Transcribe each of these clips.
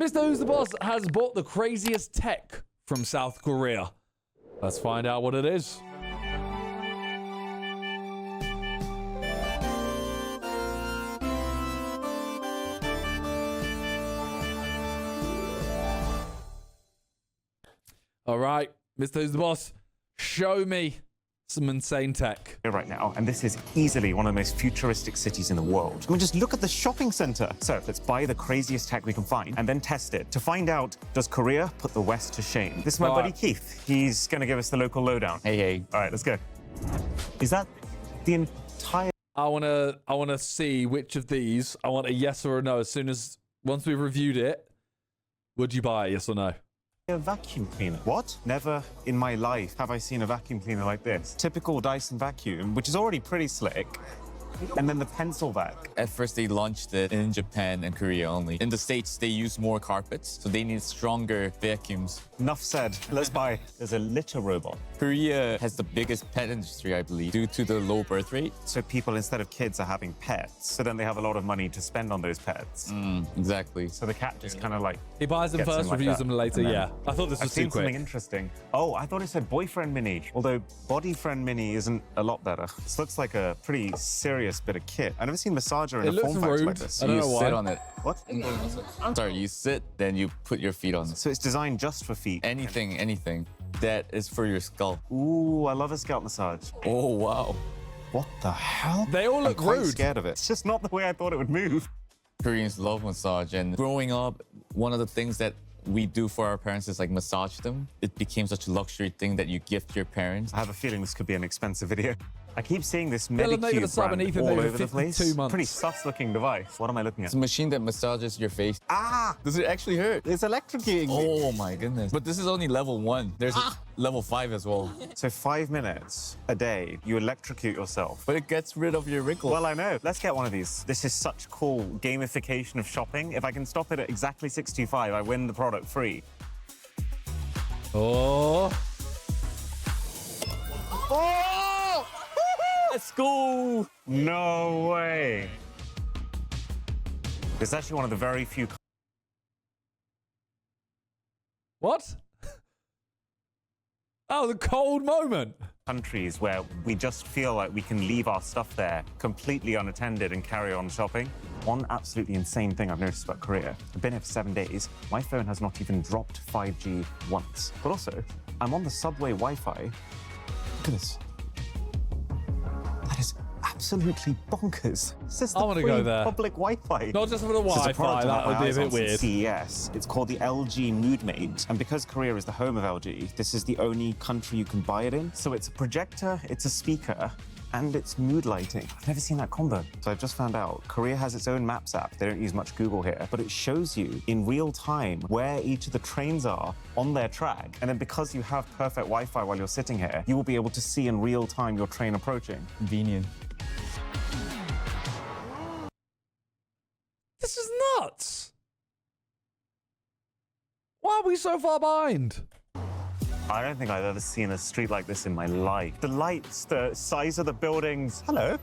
Mr. Who's the Boss has bought the craziest tech from South Korea. Let's find out what it is. All right, Mr. Who's the Boss, show me some insane tech. Right now, and this is easily one of the most futuristic cities in the world. I mean, just look at the shopping center. So let's buy the craziest tech we can find and then test it to find out, does Korea put the West to shame? This is my buddy Keith. He's gonna give us the local lowdown. Hey. All right, let's go. Is that the entire... I wanna see which of these, I want a yes or a no once we've reviewed it. Would you buy it, yes or no? A vacuum cleaner. What? Never in my life have I seen a vacuum cleaner like this. Typical Dyson vacuum, which is already pretty slick. And then the pencil vac. At first, they launched it in Japan and Korea only. In the States, they use more carpets, so they need stronger vacuums. Enough said. Let's buy. There's a litter robot. Korea has the biggest pet industry, I believe, due to the low birth rate. So people, instead of kids, are having pets. So then they have a lot of money to spend on those pets. Exactly. So the cat just kind of like... He buys them first, like reviews them later, yeah. I thought this was too I've seen quick. something interesting. Oh, I thought it said boyfriend mini. Although body friend mini isn't a lot better. This looks like a pretty serious bit of kit. I've never seen massager in It a looks form factor rude. like this. I don't You know why. sit on it. What? I'm sorry, you sit, then you put your feet on it. So it's designed just for feet. Anything. That is for your scalp. Ooh, I love a scalp massage. Oh, wow. What the hell? They all look I'm quite rude. scared of it. It's just not the way I thought it would move. Koreans love massage, and growing up, one of the things that we do for our parents is like massage them. It became such a luxury thing that you gift your parents. I have a feeling this could be an expensive video. I keep seeing this Dylan, they're gonna Medicube sub brand an Ethan all over over the place. 52 months. Pretty sus-looking device. What am I looking at? It's a machine that massages your face. Ah! Does it actually hurt? It's electrocuting me. Oh my goodness. But this is only level 1. There's level 5 as well. So 5 minutes a day, you electrocute yourself. But it gets rid of your wrinkles. Well, I know. Let's get one of these. This is such cool gamification of shopping. If I can stop it at exactly 625, I win the product free. Oh. Oh! Let's go! No way. It's actually one of the very few What? Oh, the cold moment. countries where we just feel like we can leave our stuff there completely unattended and carry on shopping. One absolutely insane thing I've noticed about Korea. I've been here for 7 days. My phone has not even dropped 5G once. But also, I'm on the subway Wi-Fi. Look at this. That is absolutely bonkers. This is the I wanna go free there. public Wi-Fi. Not just for the This is a Wi-Fi, product I that would had be my a eyes bit on since weird. CES. It's called the LG MoodMate. And because Korea is the home of LG, this is the only country you can buy it in. So it's a projector, it's a speaker, and it's mood lighting. I've never seen that combo. So I've just found out Korea has its own Maps app. They don't use much Google here, but it shows you in real time where each of the trains are on their track. And then because you have perfect Wi-Fi while you're sitting here, you will be able to see in real time your train approaching. Convenient. This is nuts. Why are we so far behind? I don't think I've ever seen a street like this in my life. The lights, the size of the buildings. Hello.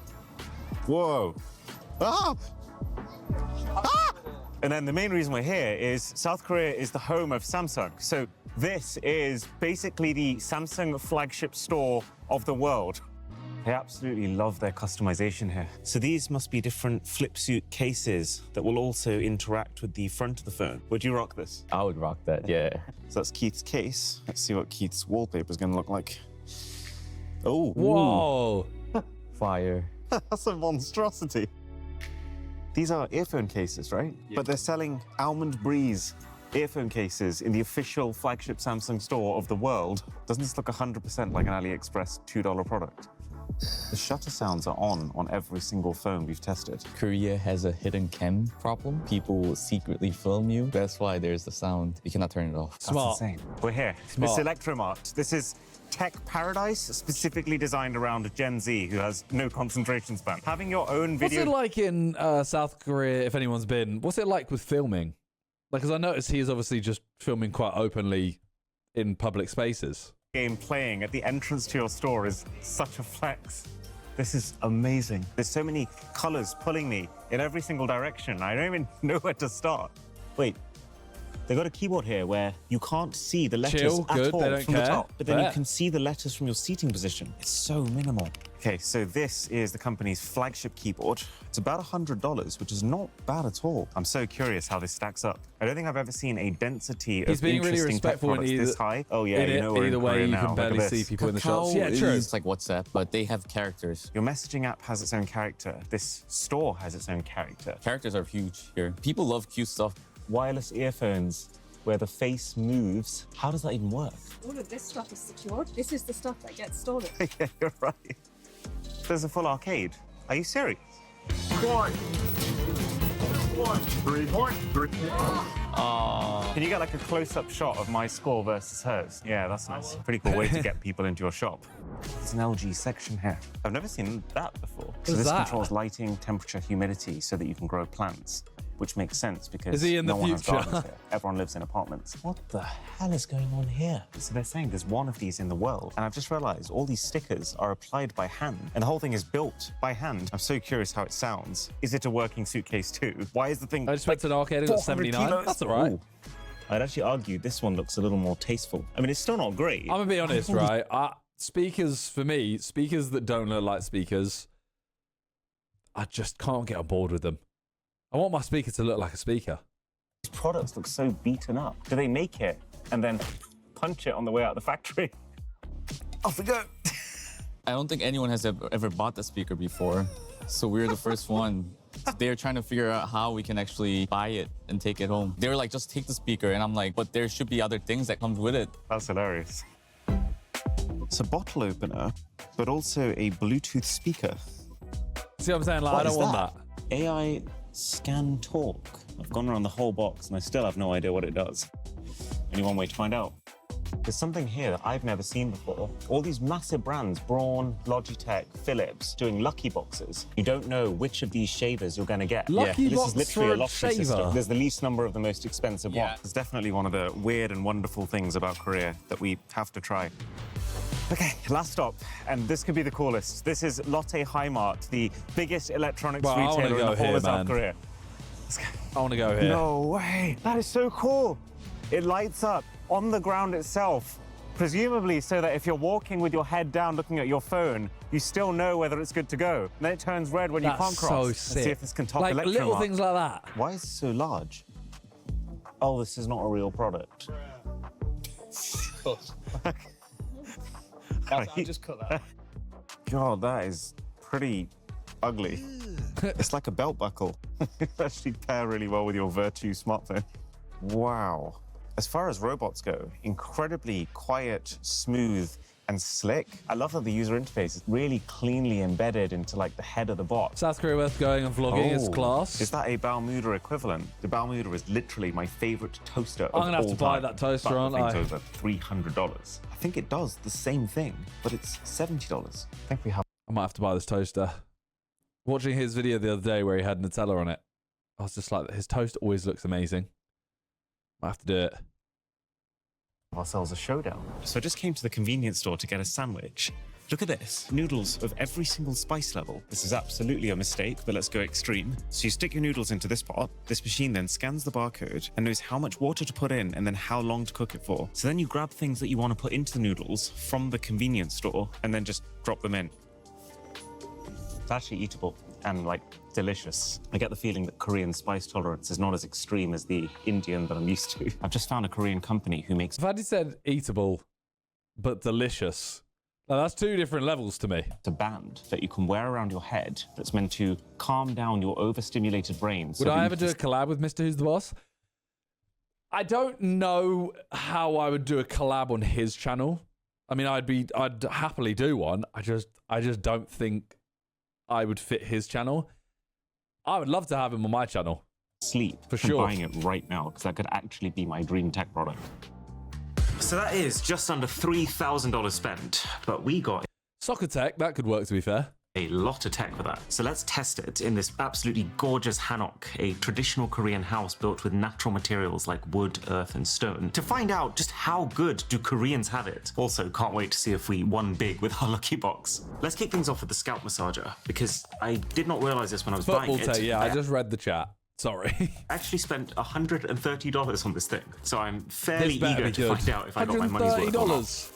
Whoa. Ah! Ah! And then the main reason we're here is South Korea is the home of Samsung. So this is basically the Samsung flagship store of the world. I absolutely love their customization here. So these must be different flip suit cases that will also interact with the front of the phone. Would you rock this? I would rock that, yeah. So that's Keith's case. Let's see what Keith's wallpaper is going to look like. Oh, Whoa. Fire. that's a monstrosity. These are earphone cases, right? Yeah. But they're selling Almond Breeze earphone cases in the official flagship Samsung store of the world. Doesn't this look 100% like an AliExpress $2 product? The shutter sounds are on every single phone we've tested. Korea has a hidden cam problem. People will secretly film you. That's why there's the sound. You cannot turn it off. Smart. That's insane. We're here. Smart. This is Electromart. This is tech paradise specifically designed around Gen Z who has no concentration span. Having your own video... What's it like in South Korea, if anyone's been? What's it like with filming? Like, because I noticed he is obviously just filming quite openly in public spaces. Game playing at the entrance to your store is such a flex. This is amazing. There's so many colors pulling me in every single direction. I don't even know where to start. Wait, They got a keyboard here where you can't see the letters Chill, at good, all they don't from the care. top, but then you Bet. can see the letters from your seating position. It's so minimal. Okay, so this is the company's flagship keyboard. It's about $100, which is not bad at all. I'm so curious how this stacks up. I don't think I've ever seen a density He's of being really interesting tech respectful in products either, this high. Oh yeah, in you know we're either in way Korea you now. can Look barely at see this. people in the shops. Yeah, true. It's like WhatsApp, but they have characters. Your messaging app has its own character. This store has its own character. Characters are huge here. People love cute stuff. Wireless earphones where the face moves. How does that even work? All of this stuff is secured. This is the stuff that gets stolen. Yeah, you're right. There's a full arcade. Are you serious? Can you get like a close-up shot of my score versus hers? Yeah, that's nice. Pretty cool way to get people into your shop. There's an LG section here. I've never seen that before. So is this that? controls lighting, temperature, humidity so that you can grow plants, which makes sense because Is he in the no one has future? gardens here. Everyone lives in apartments. What the hell is going on here? So they're saying there's one of these in the world. And I've just realized all these stickers are applied by hand. And the whole thing is built by hand. I'm so curious how it sounds. Is it a working Suitcase too? Why is the thing I just went to an arcade and got 400 79. kilos? That's all right. Ooh. I'd actually argue this one looks a little more tasteful. I mean, it's still not great. I'm gonna be honest, right? Speakers, for me, speakers that don't look like speakers, I just can't get on board with them. I want my speaker to look like a speaker. These products look so beaten up. Do they make it and then punch it on the way out of the factory? Off we go. I don't think anyone has ever bought the speaker before, so we're the first one. They're trying to figure out how we can actually buy it and take it home. They were like, just take the speaker, and I'm like, but there should be other things that comes with it. That's hilarious. It's a bottle opener, but also a Bluetooth speaker. See what I'm saying? Like, I don't want that. AI Scan Talk. I've gone around the whole box and I still have no idea what it does. Only one way to find out. There's something here that I've never seen before. All these massive brands, Braun, Logitech, Philips, doing lucky boxes. You don't know which of these shavers you're going to get. Lucky This box is literally for a a lottery shaver. system. There's the least number of the most expensive Yeah. one. It's definitely one of the weird and wonderful things about Korea that we have to try. Okay, last stop, and this could be the coolest. This is Lotte Heimart, the biggest electronics Well, I wanna retailer in go the whole here, of South man. Korea. I want to go here. No way! That is so cool! It lights up on the ground itself, presumably so that if you're walking with your head down looking at your phone, you still know whether it's good to go. And then it turns red when you That's can't cross. so Let's sick. see if this can top like Electromart. little things like that. Why is it so large? Oh, this is not a real product. I'll just cut that. God, that is pretty ugly. It's like a belt buckle. It actually pair really well with your Virtue smartphone. Wow. As far as robots go, incredibly quiet, smooth, and slick. I love that the user interface is really cleanly embedded into like the head of the bot. South Korea worth going and vlogging is class. Is that a Balmuda equivalent? The Balmuda is literally my favorite toaster I'm of gonna have to all buy time. that toaster, But aren't the I? thing's over $300. I think it does the same thing, but it's $70. I think we have. I might have to buy this toaster. Watching his video the other day where he had Nutella on it, I was just like, his toast always looks amazing. Might have to do it. Ourselves a showdown. So I just came to the convenience store to get a sandwich. Look at this. Noodles of every single spice level. This is absolutely a mistake, but let's go extreme. So you stick your noodles into this pot. This machine then scans the barcode and knows how much water to put in and then how long to cook it for. So then you grab things that you want to put into the noodles from the convenience store and then just drop them in. It's actually eatable and like delicious. I get the feeling that Korean spice tolerance is not as extreme as the Indian that I'm used to. I've just found a Korean company who makes I've had it said eatable, but delicious. Now, that's two different levels to me. a band that you can wear around your head that's meant to calm down your overstimulated brain. Would I ever do a collab with Mr. Who's the Boss? I don't know how I would do a collab on his channel. I mean, I'd happily do one. I just don't think I would fit his channel. I would love to have him on my channel. sleep For from sure. buying it right now, because that could actually be my dream tech product. So that is just under $3,000 spent, but we got Soccer tech, that could work, to be fair. a lot of tech for that. So let's test it in this absolutely gorgeous hanok, a traditional Korean house built with natural materials like wood, earth, and stone, to find out just how good do Koreans have it. Also, can't wait to see if we won big with our lucky box. Let's kick things off with the scalp massager, because I did not realize this when I was Football buying it. tech, yeah, I just read the chat. Sorry. I actually spent $130 on this thing, so I'm fairly This better eager be to good. find out if I got my money's worth or not. $130.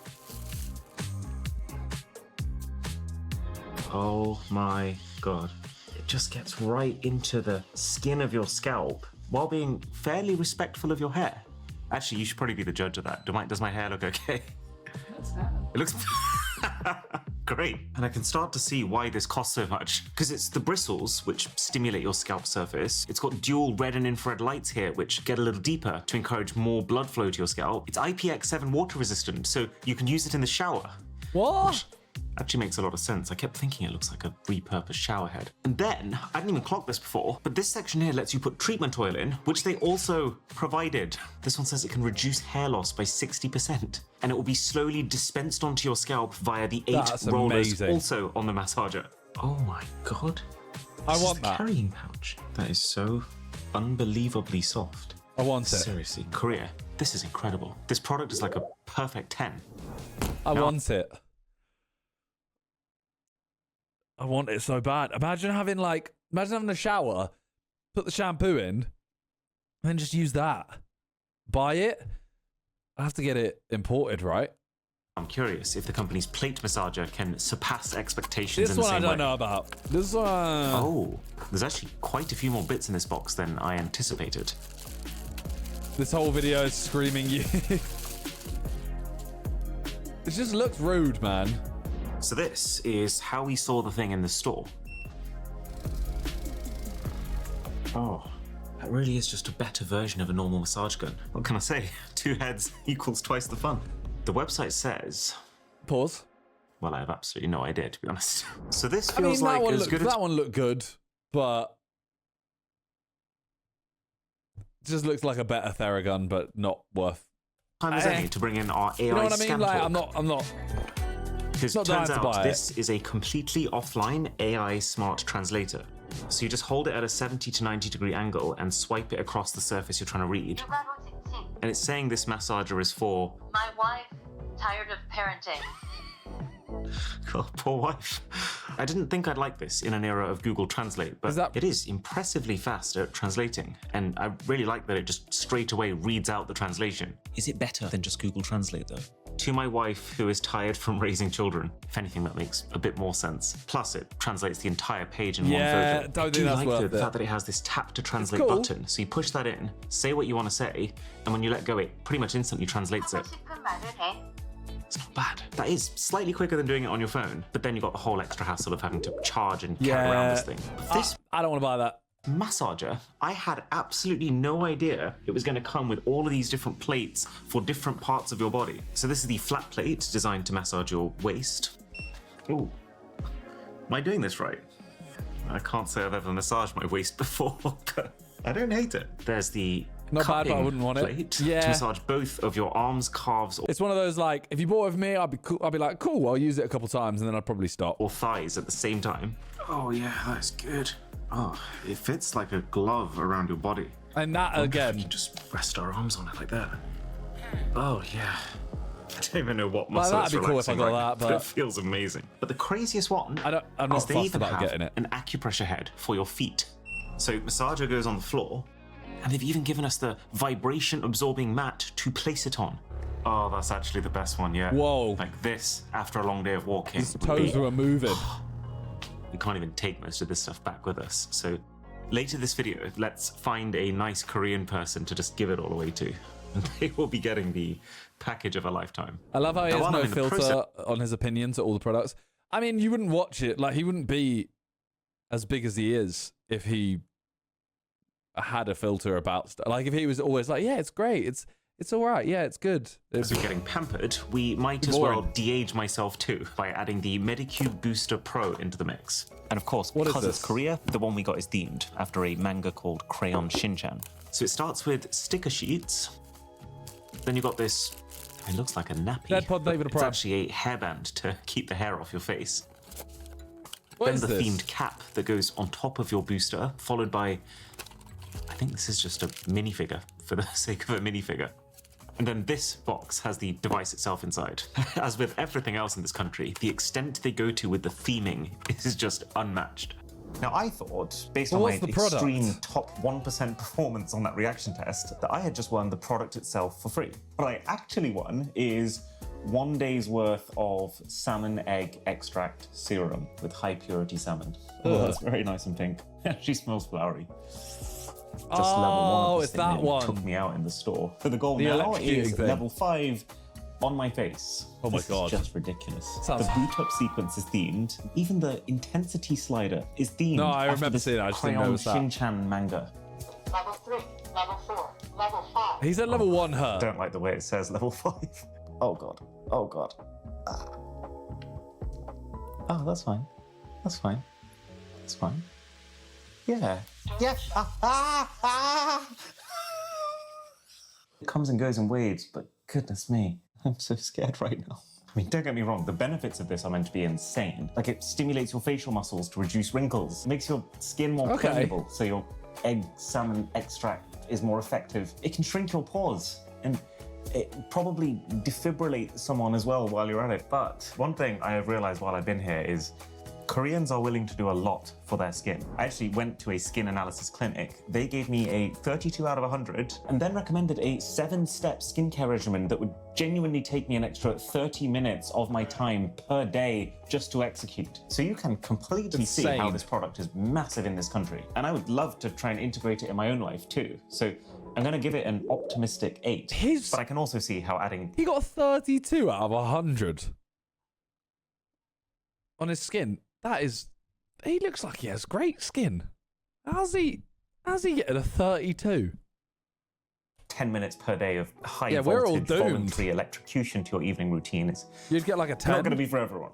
Oh my god. It just gets right into the skin of your scalp while being fairly respectful of your hair. Actually, you should probably be the judge of that. Does my hair look okay? It looks great. And I can start to see why this costs so much. Because it's the bristles which stimulate your scalp surface. It's got dual red and infrared lights here which get a little deeper to encourage more blood flow to your scalp. It's IPX7 water resistant, so you can use it in the shower. What? Actually makes a lot of sense. I kept thinking it looks like a repurposed shower head. And then, I didn't even clock this before, but this section here lets you put treatment oil in, which they also provided. This one says it can reduce hair loss by 60%, and it will be slowly dispensed onto your scalp via the 8 That's rollers amazing. also on the massager. Oh my god. I This want is the that. carrying pouch. That is so unbelievably soft. I want it. Seriously, Korea, this is incredible. This product is like a perfect 10. I want it. I want it so bad. Imagine having a shower, put the shampoo in, and then just use that. Buy it. I have to get it imported, right? I'm curious if the company's plate massager can surpass expectations This in the one I same don't way. know about. This one. Oh, there's actually quite a few more bits in this box than I anticipated. This whole video is screaming you. It just looks rude, man. So this is how we saw the thing in the store. Oh, that really is just a better version of a normal massage gun. What can I say? 2 heads equals twice the fun. The website says, Pause. well, I have absolutely no idea, to be honest. So this I mean, feels like as good as... that one looked good, but it just looks like a better Theragun, but not worth. time as any to bring in our AI You know what I mean? scan Like, talk. I'm not. Because it Not dying turns to buy out it. this is a completely offline AI smart translator. So you just hold it at a 70 to 90 degree angle and swipe it across the surface you're trying to read. And it's saying this massager is for... My wife, tired of parenting. God, poor wife. I didn't think I'd like this in an era of Google Translate, but it is impressively fast at translating. And I really like that it just straight away reads out the translation. Is it better than just Google Translate though? To my wife, who is tired from raising children. If anything, that makes a bit more sense. Plus, it translates the entire page in one Yeah, photo. don't think that's like worth the it. fact that it has this tap to translate cool. button. So you push that in, say what you want to say, and when you let go, it pretty much instantly translates it. It's not bad. That is slightly quicker than doing it on your phone, but then you've got the whole extra hassle of having to charge and carry around this thing. But this I don't want to buy that. massager, I had absolutely no idea it was going to come with all of these different plates for different parts of your body. So this is the flat plate designed to massage your waist. Oh, am I doing this right? I can't say I've ever massaged my waist before, but I don't hate it. There's the Not bad, but I cupping wouldn't want it. plate Yeah. to massage both of your arms, calves, It's one of those like, if you bought it for me, I'd be cool. I'd be like, cool. I'll use it a couple times, and then I'd probably stop. or thighs at the same time. Oh yeah, that's good. Oh, it fits like a glove around your body. And that You again, can just rest our arms on it like that. Oh yeah. I don't even know what Well, muscle that'd it's be cool if I relaxing got right now, that, but- it feels amazing. But the craziest one I'm is not they fussed even about have getting it. an acupressure head for your feet. So massager goes on the floor, and they've even given us the vibration absorbing mat to place it on. Oh, that's actually the best one, yeah. Whoa. Like this after a long day of walking. His toes were moving. We can't even take most of this stuff back with us. So later this video, let's find a nice Korean person to just give it all away to. And they will be getting the package of a lifetime. I love how he Now, has while no I'm in the filter process- on his opinion to all the products. I mean, you wouldn't watch it. Like, he wouldn't be as big as he is if he had a filter about stuff. Like, if he was always like, yeah, it's great. It's all right. Yeah, it's good. As we're getting pampered, we might as Boring. well de-age myself too by adding the Medicube Booster Pro into the mix. And of course, What is because it's this? Korea, the one we got is themed after a manga called Crayon Shinchan. So it starts with sticker sheets. Then you've got this, it looks like a nappy. Dead Pod but David it's Prime. actually a hairband to keep the hair off your face. What Then is the this? themed cap that goes on top of your booster, followed by, I think this is just a minifigure for the sake of a minifigure. And then this box has the device itself inside. As with everything else in this country, the extent they go to with the theming is just unmatched. Now, I thought, based Well, on my what's the product? extreme top 1% performance on that reaction test, that I had just won the product itself for free. What I actually won is 1 day's worth of salmon egg extract serum with high purity salmon. Oh, that's very nice and pink. She smells flowery. Just level 1 of this it's thing that nearly one. took me out in the store. So the goal The now electrocuting is thing. level 5 on my face. Oh my This God. is just ridiculous. Sounds- The boot up sequence is themed. Even the intensity slider is themed. No, I after remember this seeing it, I just didn't Crayon notice that. Shin-chan manga. Level 3, level 4, level 5. He said level 1 hurt. Don't like the way it says level 5. Oh god. Oh god. Oh, that's fine. That's fine. That's fine. Yeah. Yeah. It comes and goes in waves, but goodness me, I'm so scared right now. I mean, don't get me wrong, the benefits of this are meant to be insane. Like, it stimulates your facial muscles to reduce wrinkles, makes your skin more Okay. permeable, so your egg salmon extract is more effective. It can shrink your pores, and it probably defibrillate someone as well while you're at it. But one thing I have realized while I've been here is Koreans are willing to do a lot for their skin. I actually went to a skin analysis clinic. They gave me a 32 out of 100 and then recommended a 7-step skincare regimen that would genuinely take me an extra 30 minutes of my time per day just to execute. So you can completely see how Insane. this product is massive in this country. And I would love to try and integrate it in my own life too. So I'm gonna give it an optimistic 8. His- But I can also see how adding He got 32 out of 100 on his skin. That is, he looks like he has great skin. How's he getting a 32? 10 minutes per day of high Yeah, we're all voltage doomed. voluntary electrocution to your evening routine is You'd get like a 10. not going to be for everyone.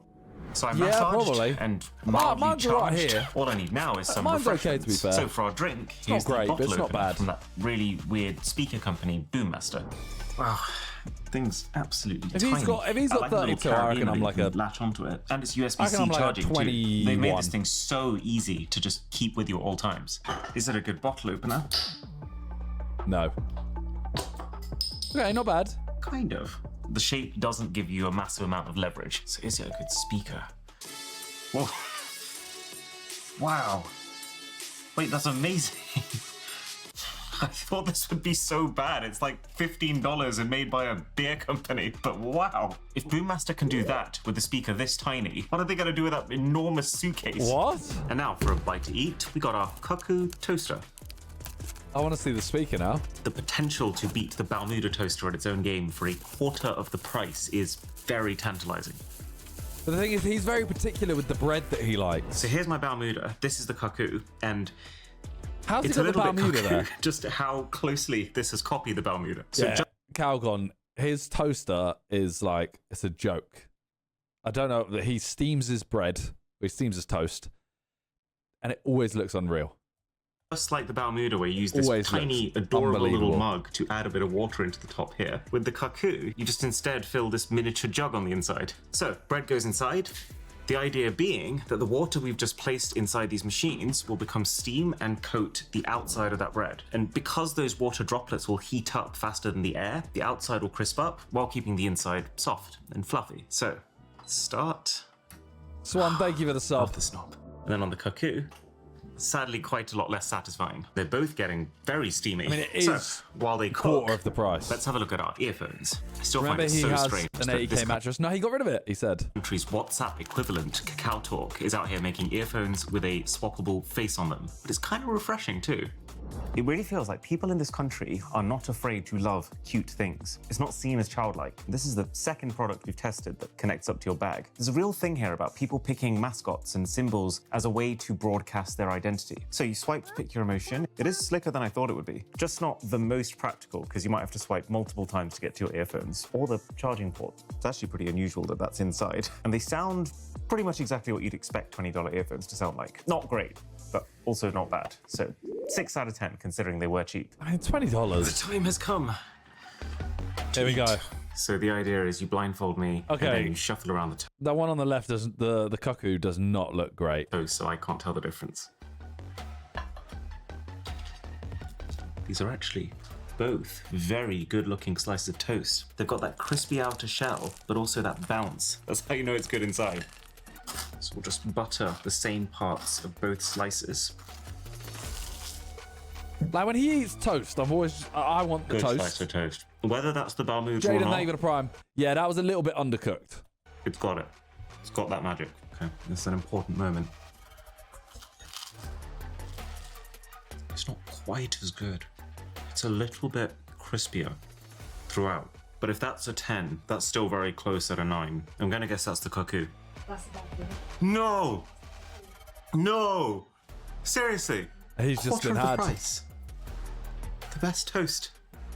So I'm Yeah, massaged probably. and Mine- mildly mine's all right charged. here. All I need now is some Mine's okay, to be refreshments. fair. So for our drink, here's not great, the but it's bottle not opener bad. from that really weird speaker company, Boommaster. Wow, thing's absolutely If tiny. he's got I like the little 32, I reckon carabiner I'm that like you a- can latch onto it, and it's I USB-C reckon I'm like a charging too. They made 21. this thing so easy to just keep with you at all times. Is it a good bottle opener? No. Okay, not bad. Kind of. The shape doesn't give you a massive amount of leverage, so is it a good speaker? Whoa. Wow. Wait, that's amazing. I thought this would be so bad. It's like $15 and made by a beer company, but wow. If Boommaster can do that with a speaker this tiny, what are they going to do with that enormous suitcase? What? And now for a bite to eat, we got our Cuckoo toaster. I want to see the speaker now. The potential to beat the Balmuda toaster at its own game for a quarter of the price is very tantalizing. But the thing is, he's very particular with the bread that he likes. So here's my Balmuda. This is the Cuckoo, and How's he it's a got the little bit Balmuda cuckoo, there? just how closely this has copied the Balmuda. So Yeah. Calgon, his toaster is like, it's a joke. I don't know, that he steams his bread, or he steams his toast, and it always looks unreal. just like the Balmuda, where you use this Always tiny, looks adorable little unbelievable. mug to add a bit of water into the top here. With the Cuckoo, you just instead fill this miniature jug on the inside. So, bread goes inside. The idea being that the water we've just placed inside these machines will become steam and coat the outside of that bread. And because those water droplets will heat up faster than the air, the outside will crisp up while keeping the inside soft and fluffy. So, start. Swan, thank you for the sub. Off the snob. And then on the Cuckoo, sadly quite a lot less satisfying. They're both getting very steamy. I mean, it So, is while they quarter cook, of the price. let's have a look at our earphones. I still Remember, find it he so has strange an that 80k this mattress. No, he got rid of it, he said. country's WhatsApp equivalent, Kakao Talk, is out here making earphones with a swappable face on them. But it's kind of refreshing too. It really feels like people in this country are not afraid to love cute things. It's not seen as childlike. This is the second product we've tested that connects up to your bag. There's a real thing here about people picking mascots and symbols as a way to broadcast their identity. So you swipe to pick your emotion. It is slicker than I thought it would be. Just not the most practical, because you might have to swipe multiple times to get to your earphones or the charging port. It's actually pretty unusual that that's inside. And they sound pretty much exactly what you'd expect $20 earphones to sound like. Not great, but also not bad. So 6 out of 10, considering they were cheap. I mean, $20. The time has come. Here we go. So the idea is you blindfold me, Okay. and then you shuffle around the That one on the left doesn't. The Cuckoo does not look great. toast, so I can't tell the difference. These are actually both very good-looking slices of toast. They've got that crispy outer shell, but also that bounce. That's how you know it's good inside. So we'll just butter the same parts of both slices. Like when he eats toast, I want the Good toast. slice of toast. Whether that's the Balmood or Jaden, not, thank you for the prime. Yeah, that was a little bit undercooked. it's got it. It's got that magic. Okay, this is an important moment. It's not quite as good. It's a little bit crispier throughout. But if that's a 10, that's still very close at a 9. I'm gonna guess that's the cuckoo. That's about it. No! No! Seriously? He's just Quarter been of the had. price. The best toast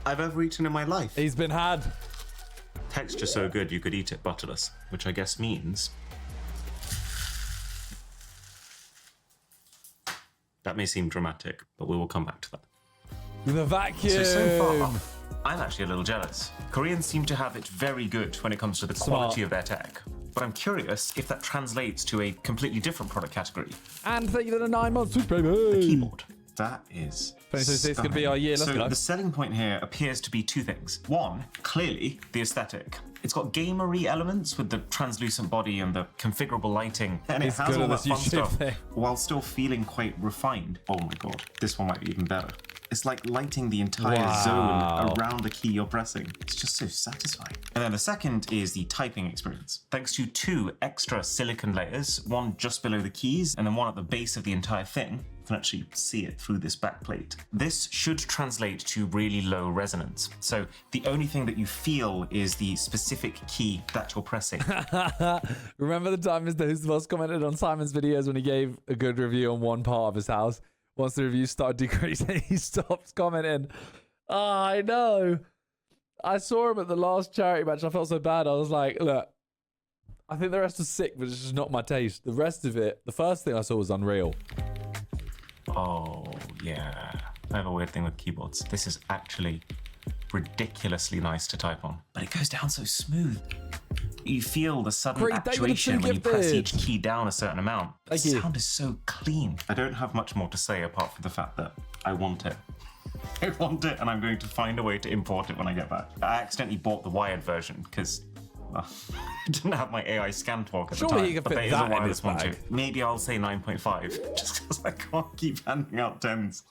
I've ever eaten in my life. He's been had. Texture so good you could eat it butterless, which I guess means that may seem dramatic, but we will come back to that. The vacuum. So far, I'm actually a little jealous. Koreans seem to have it very good when it comes to the quality of their tech. But I'm curious if that translates to a completely different product category. And thank you for the 9 months, sweet baby. The keyboard. That is 2026 is going to be our year. Let's So go. the selling point here appears to be two things. One, clearly the aesthetic. It's got gamery elements with the translucent body and the configurable lighting, and It's it has good all at that this fun YouTube stuff thing. while still feeling quite refined. Oh my god, this one might be even better. It's like lighting the entire Wow. zone around the key you're pressing. It's just so satisfying. And then the second is the typing experience. Thanks to 2 extra silicon layers, one just below the keys and then one at the base of the entire thing, you can actually see it through this back plate. This should translate to really low resonance. So the only thing that you feel is the specific key that you're pressing. Remember the time Mr. Who's the Boss commented on Simon's videos when he gave a good review on one part of his house? Once the reviews started decreasing, he stopped commenting. Oh, I know. I saw him at the last charity match. I felt so bad. I was like, look, I think the rest was sick, but it's just not my taste. The rest of it, the first thing I saw was unreal. Oh, yeah. I have a weird thing with keyboards. This is actually ridiculously nice to type on. But it goes down so smooth. You feel the sudden Great, thank you for the actuation when you press gifted. each key down a certain amount. The Thank you. sound is so clean. I don't have much more to say apart from the fact that I want it. I want it, and I'm going to find a way to import it when I get back. I accidentally bought the wired version because I didn't have my AI scan talk at the Surely time. he can but fit there is that a in wireless his one bag. too. Maybe I'll say 9.5 just because I can't keep handing out 10s.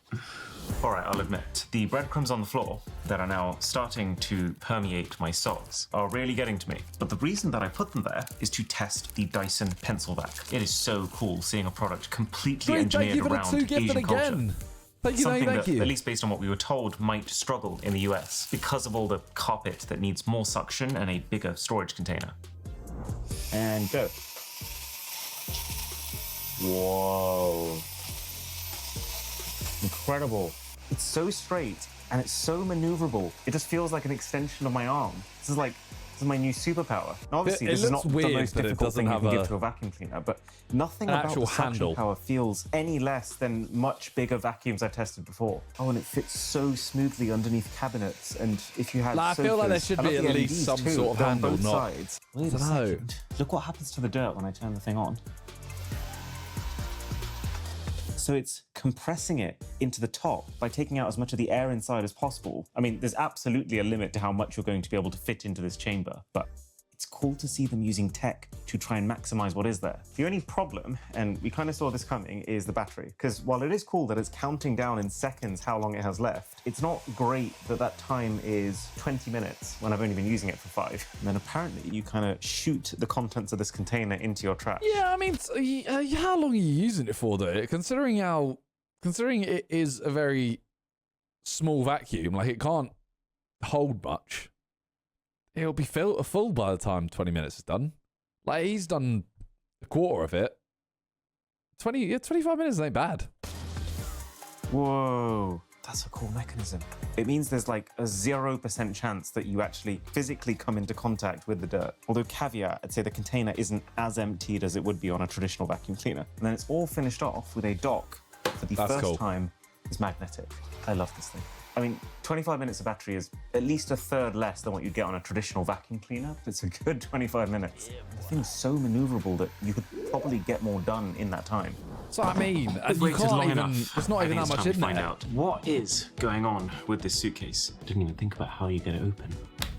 All right, I'll admit, the breadcrumbs on the floor that are now starting to permeate my socks are really getting to me. But the reason that I put them there is to test the Dyson Pencil Vac. It is so cool seeing a product completely Great, thank engineered you for the around 2 gifted Asian culture. again. Thank you, Something thank that, you. at least based on what we were told, might struggle in the US because of all the carpet that needs more suction and a bigger storage container. And go. Whoa. Incredible. It's so straight and it's so maneuverable. It just feels like an extension of my arm. This is my new superpower. Now, obviously, It this is looks not the weird most that it difficult doesn't thing you have can give a- to a vacuum cleaner, but nothing an about actual the suction handle. power feels any less than much bigger vacuums I've tested before. Oh, and it fits so smoothly underneath cabinets. And if you had Like, I feel like there sofas- should I love be the at least LEDs some too. sort of They're on handle, both not- sides. Wait a Dunno. second. Look what happens to the dirt when I turn the thing on. So it's compressing it into the top by taking out as much of the air inside as possible. I mean, there's absolutely a limit to how much you're going to be able to fit into this chamber, but it's cool to see them using tech to try and maximize what is there. The only problem, and we kind of saw this coming, is the battery. Because while it is cool that it's counting down in seconds how long it has left, it's not great that that time is 20 minutes when I've only been using it for 5. And then apparently you kind of shoot the contents of this container into your trash. Yeah, I mean, how long are you using it for, though? Considering it is a very small vacuum, like it can't hold much. It'll be full by the time 20 minutes is done. Like, he's done a quarter of it. 25 minutes ain't bad. Whoa, that's a cool mechanism. It means there's like a 0% chance that you actually physically come into contact with the dirt. Although caveat, I'd say the container isn't as emptied as it would be on a traditional vacuum cleaner. And then it's all finished off with a dock for the That's first cool. time is magnetic. I love this thing. I mean, 25 minutes of battery is at least a third less than what you get on a traditional vacuum cleaner. It's a good 25 minutes. The thing's so maneuverable that you could probably get more done in that time. So I mean, I've you waited can't long even. enough. It's not I even think that it's much time in to find there. out what is going on with this suitcase. I didn't even think about how you get it open.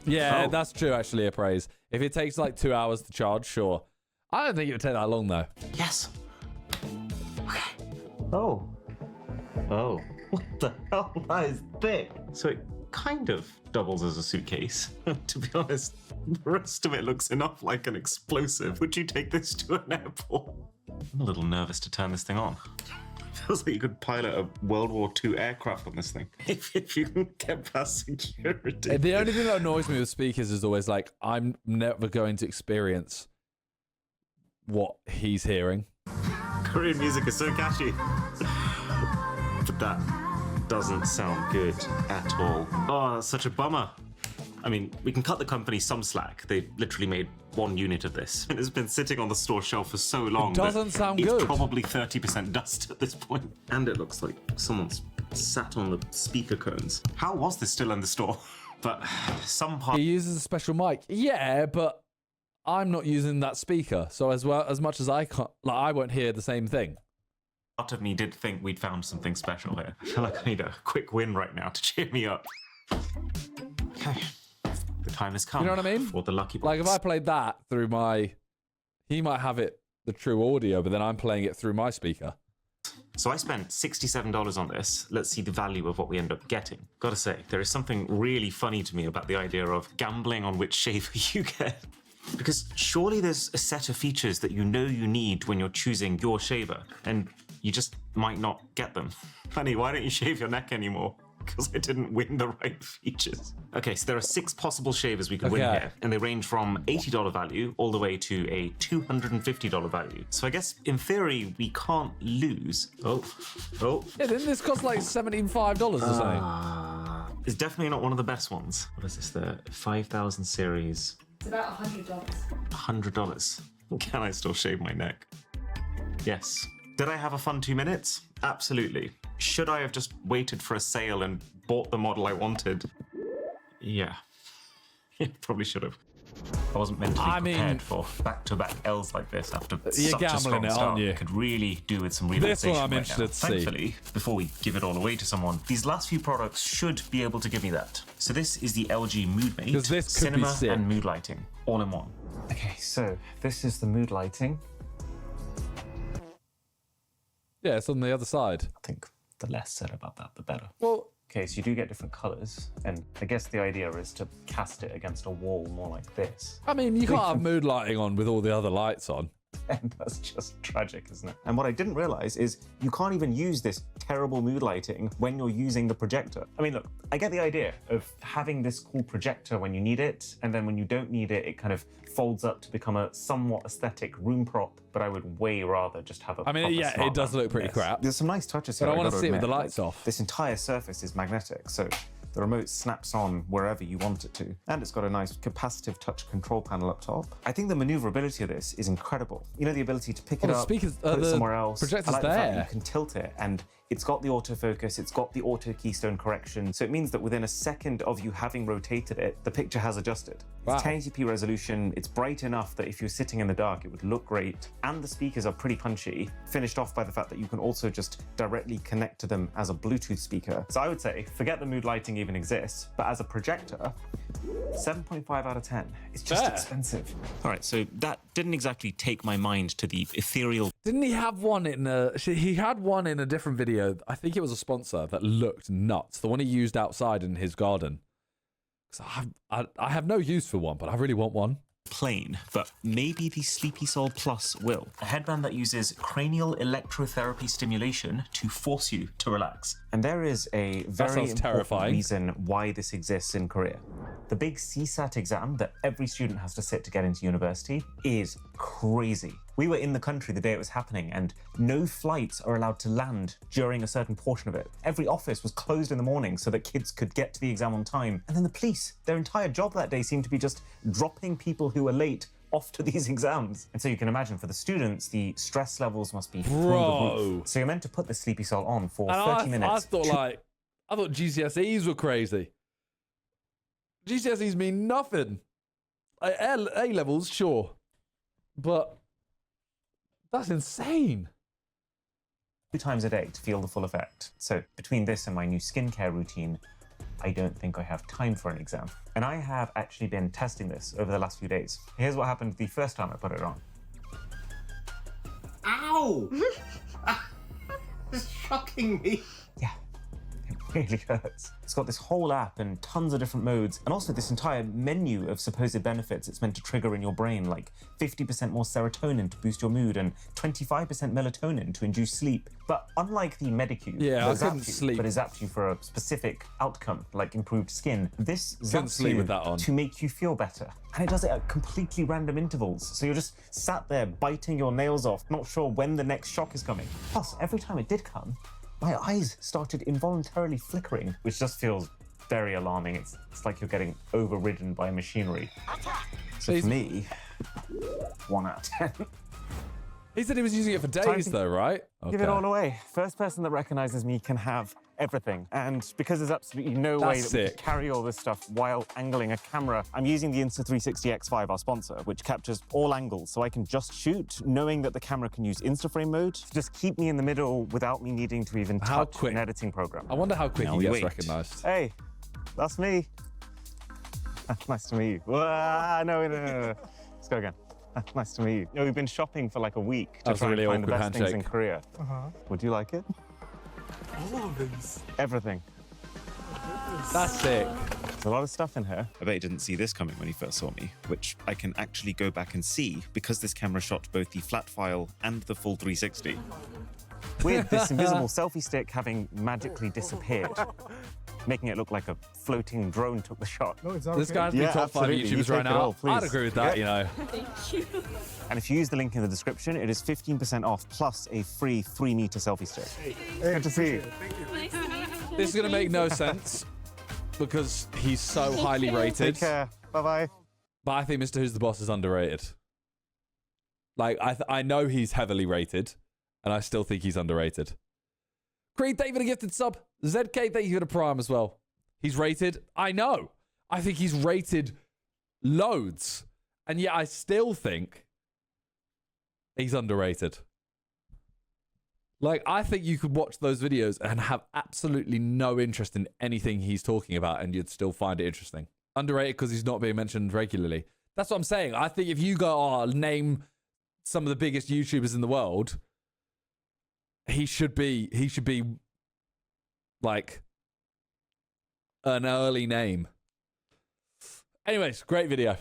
Yeah, Oh. that's true. Actually, a praise. If it takes like 2 hours to charge, sure. I don't think it would take that long though. Yes. Okay. Oh. Oh. What the hell? That is thick. So it kind of doubles as a suitcase. To be honest, the rest of it looks enough like an explosive. Would you take this to an airport? I'm a little nervous to turn this thing on. Feels like you could pilot a World War II aircraft on this thing. If you can get past security. The only thing that annoys me with speakers is always like, I'm never going to experience what he's hearing. Korean music is so catchy. But that doesn't sound good at all. Oh, that's such a bummer. I mean, we can cut the company some slack. They literally made 1 unit of this. And it's been sitting on the store shelf for so long. It doesn't sound it's good. It's probably 30% dust at this point. And it looks like someone's sat on the speaker cones. How was this still in the store? But some part... He uses a special mic. Yeah, but I'm not using that speaker. So as much as I can't, like, I won't hear the same thing. Part of me did think we'd found something special here. I feel like I need a quick win right now to cheer me up. Okay. The time has come. You know what I mean? For the lucky box. Like if I played that through my, he might have it the true audio, but then I'm playing it through my speaker. So I spent $67 on this. Let's see the value of what we end up getting. Gotta say, there is something really funny to me about the idea of gambling on which shaver you get. Because surely there's a set of features that you know you need when you're choosing your shaver, and you just might not get them. Honey, why don't you shave your neck anymore? Because I didn't win the right features. Okay, so there are 6 possible shavers we could win here, and they range from $80 value all the way to a $250 value. So I guess, in theory, we can't lose. Oh. Yeah, didn't this cost like $75 or something? It's definitely not one of the best ones. What is this, the 5000 series? It's about $100. $100. Can I still shave my neck? Yes. Did I have a fun 2 minutes? Absolutely. Should I have just waited for a sale and bought the model I wanted? Yeah. Probably should have. I wasn't mentally prepared for back-to-back L's like this after you're such a strong gambling it, start. aren't you? Could really do with some This relaxation one I'm right interested now. to see. Thankfully, before we give it all away to someone, these last few products should be able to give me that. So this is the LG MoodMate 'Cause this could be cinema sick. and mood lighting all in one. Okay, so this is the mood lighting. Yeah, it's on the other side. I think the less said about that, the better. Well, Okay, so you do get different colors, and I guess the idea is to cast it against a wall more like this. I mean, you can't have mood lighting on with all the other lights on. And that's just tragic, isn't it? And what I didn't realize is you can't even use this terrible mood lighting when you're using the projector. I mean, look, I get the idea of having this cool projector when you need it, and then when you don't need it, it kind of folds up to become a somewhat aesthetic room prop, but I would way rather just have a I mean, proper yeah, smart it does lamp look pretty than this. crap. There's some nice touches here. But I want to gotta see it with admit. the lights off. This entire surface is magnetic, so the remote snaps on wherever you want it to. And it's got a nice capacitive touch control panel up top. I think the maneuverability of this is incredible. You know, the ability to pick it the up, speakers- put it the somewhere else. projector's I like the fact that there. you can tilt it, and it's got the autofocus, it's got the auto keystone correction. So it means that within a second of you having rotated it, the picture has adjusted. Wow. It's 1080p resolution, it's bright enough that if you're sitting in the dark, it would look great. And the speakers are pretty punchy, finished off by the fact that you can also just directly connect to them as a Bluetooth speaker. So I would say, forget the mood lighting even exists, but as a projector, 7.5 out of 10. It's just Fair. expensive. All right, so that didn't exactly take my mind to the ethereal. Didn't he have one in a... He had one in a different video. I think it was a sponsor that looked nuts. The one he used outside in his garden. 'Cause I have no use for one, but I really want one. Plane, but maybe the Sleepy Soul Plus will. A headband that uses cranial electrotherapy stimulation to force you to relax. And there is a very sounds important terrifying. reason why this exists in Korea. The big CSAT exam that every student has to sit to get into university is crazy. We were in the country the day it was happening, and no flights are allowed to land during a certain portion of it. Every office was closed in the morning so that kids could get to the exam on time. And then the police, their entire job that day seemed to be just dropping people who were late off to these exams. And so you can imagine for the students, the stress levels must be through the roof. So you're meant to put the Sleepy Soul on for 30 minutes. I thought GCSEs were crazy. GCSEs mean nothing. A levels, sure, but that's insane. 2 times a day to feel the full effect. So between this and my new skincare routine, I don't think I have time for an exam. And I have actually been testing this over the last few days. Here's what happened the first time I put it on. Ow! It's shocking me. Yeah, it really hurts. It's got this whole app and tons of different modes, and also this entire menu of supposed benefits it's meant to trigger in your brain, like 50% more serotonin to boost your mood and 25% melatonin to induce sleep. But unlike the Medicube, Yeah, I that couldn't zaps you, sleep. but it zaps you for a specific outcome, like improved skin. This Couldn't zaps sleep you with that on. to make you feel better. And it does it at completely random intervals. So you're just sat there biting your nails off, not sure when the next shock is coming. Plus, every time it did come, my eyes started involuntarily flickering, which just feels very alarming. It's like you're getting overridden by machinery. So for me, 1 out of 10. He said he was using it for days, to though, right? Give it all away. First person that recognizes me can have everything. And because there's absolutely no way that we sick. can carry all this stuff while angling a camera, I'm using the Insta360 X5, our sponsor, which captures all angles, so I can just shoot, knowing that the camera can use Instaframe mode to just keep me in the middle without me needing to even How touch quick? an editing program. I wonder how quick Now he we gets wait. recognized. Hey, that's me. Nice to meet you. No. Let's go again. Nice to meet you. We've been shopping for like a week to That's a try really and find the awkward best things in handshake. Korea. Would you like it? All of these. Everything. That's sick. There's a lot of stuff in here. I bet he didn't see this coming when he first saw me, which I can actually go back and see because this camera shot both the flat file and the full 360. With this invisible selfie stick having magically disappeared, making it look like a floating drone took the shot. No, it's This guy's been Yeah, top 5 absolutely. You YouTubers right take it now. all, please. I'd agree with that, you know. Thank you. And if you use the link in the description, it is 15% off plus a free 3-meter selfie stick. Good to see you. Nice to meet you. This is going to make no sense because he's so highly rated. Take care. Bye-bye. But I think Mr. Who's the Boss is underrated. Like, I know he's heavily rated, and I still think he's underrated. Creed, thank you for the gifted sub. ZK, thank you for the prime as well. He's rated. I know. I think he's rated loads. And yet I still think he's underrated. Like, I think you could watch those videos and have absolutely no interest in anything he's talking about, and you'd still find it interesting. Underrated because he's not being mentioned regularly. That's what I'm saying. I think if you go, name some of the biggest YouTubers in the world, he should be like an early name. Anyways, great video.